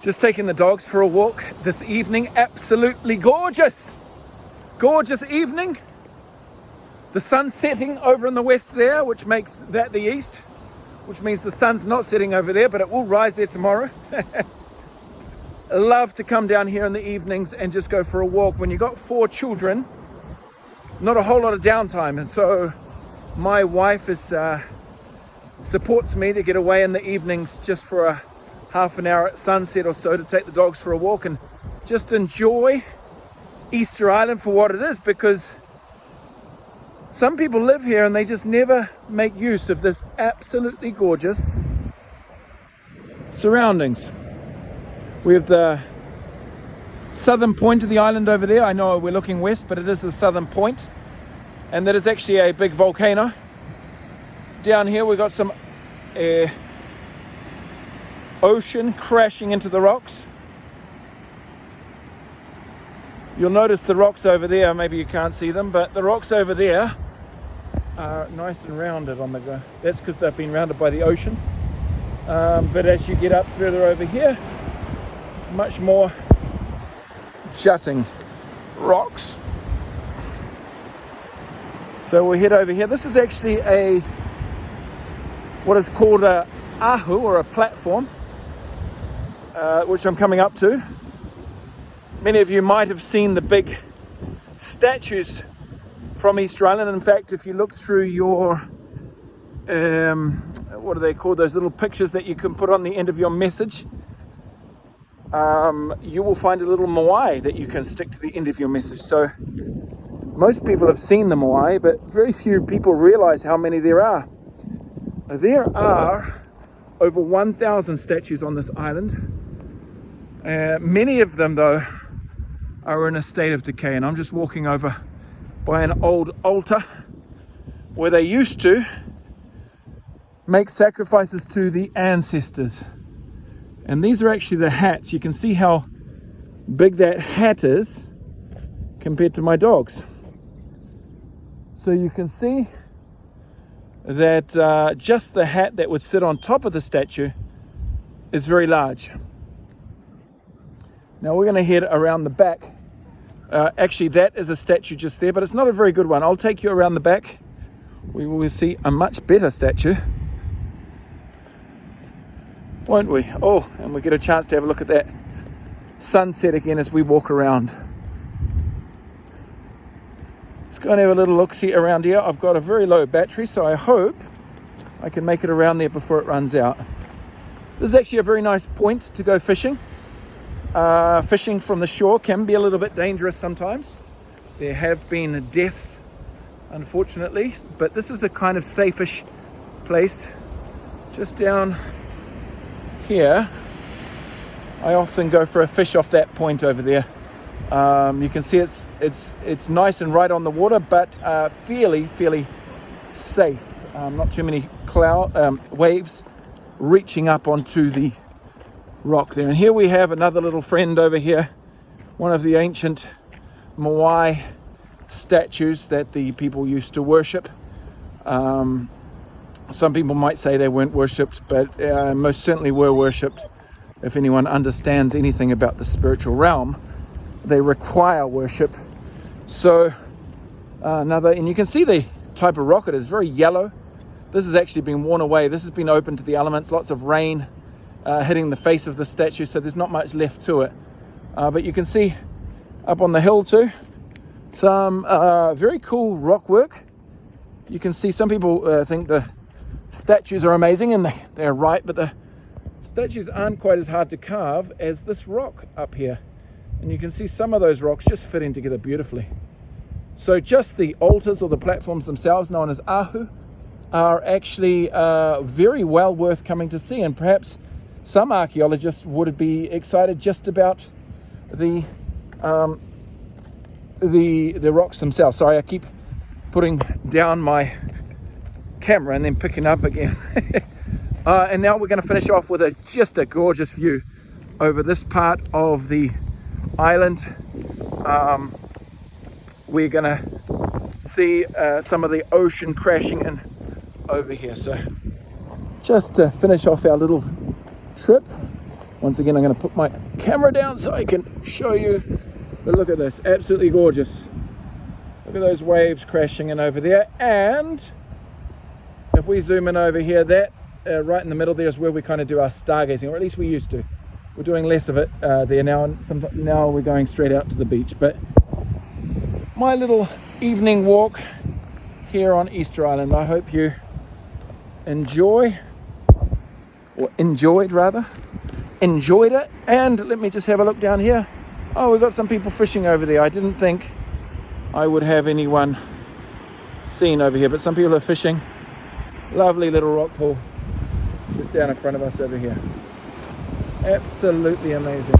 Just taking the dogs for a walk this evening. Absolutely gorgeous. Gorgeous evening. The sun's setting over in the west there, which makes that the east, which means the sun's not setting over there, but it will rise there tomorrow. Love to come down here in the evenings and just go for a walk. When you've got 4 children, not a whole lot of downtime, and so my wife supports me to get away in the evenings just for a half an hour at sunset or so to take the dogs for a walk and just enjoy Easter Island for what it is, because some people live here and they just never make use of this absolutely gorgeous surroundings. We have the southern point of the island over there. I know we're looking west, but it is the southern point, and that is actually a big volcano. Down here we've got some ocean crashing into the rocks. You'll notice the rocks over there, maybe you can't see them, but the rocks over there are nice and rounded on the ground. That's because they've been rounded by the ocean. But as you get up further over here, much more jutting rocks. So we'll head over here. This is actually what is called a ahu, or a platform, which I'm coming up to. Many of you might have seen the big statues from Easter Island. In fact, if you look through your, what are they called, those little pictures that you can put on the end of your message, you will find a little moai that you can stick to the end of your message. So most people have seen the moai, but very few people realize how many there are. There are over 1,000 statues on this island. Many of them, though, are in a state of decay, and I'm just walking over by an old altar where they used to make sacrifices to the ancestors. And these are actually the hats. You can see how big that hat is compared to my dogs. So you can see that just the hat that would sit on top of the statue is very large. Now we're going to head around the back. Actually, that is a statue just there, but it's not a very good one. I'll take you around the back. We will see a much better statue, won't we? Oh, and we get a chance to have a look at that sunset again as we walk around. Let's go and have a little look-see around here. I've got a very low battery, so I hope I can make it around there before it runs out. This is actually a very nice point to go fishing. Fishing from the shore can be a little bit dangerous sometimes. There have been deaths, unfortunately, but this is a kind of safe-ish place. Just down here, I often go for a fish off that point over there. You can see it's nice and right on the water, but fairly safe. Not too many waves reaching up onto the rock there. And here we have another little friend over here, one of the ancient moai statues that the people used to worship. Some people might say they weren't worshipped, but most certainly were worshipped. If anyone understands anything about the spiritual realm, they require worship. So and you can see the type of rock it is, very yellow. This has actually been worn away. This has been open to the elements, lots of rain hitting the face of the statue, so there's not much left to it. But you can see up on the hill too, some very cool rock work. You can see some people think the statues are amazing, and they're right, but the statues aren't quite as hard to carve as this rock up here. And you can see some of those rocks just fitting together beautifully. So just the altars or the platforms themselves, known as ahu, are actually very well worth coming to see, and perhaps some archaeologists would be excited just about the rocks themselves. Sorry, I keep putting down my camera and then picking up again. And now we're going to finish off with just a gorgeous view over this part of the island. We're going to see some of the ocean crashing in over here. So just to finish off our little trip, Once again, I'm going to put my camera down so I can show you. But look at this, absolutely gorgeous. Look at those waves crashing in over there. And if we zoom in over here, that right in the middle there is where we kind of do our stargazing, or at least we used to. We're doing less of it there now, and now we're going straight out to the beach. But my little evening walk here on Easter Island, I hope you enjoyed it. And let me just have a look down here. Oh, we've got some people fishing over there. I didn't think I would have anyone seen over here, but some people are fishing. Lovely little rock pool just down in front of us over here. Absolutely amazing.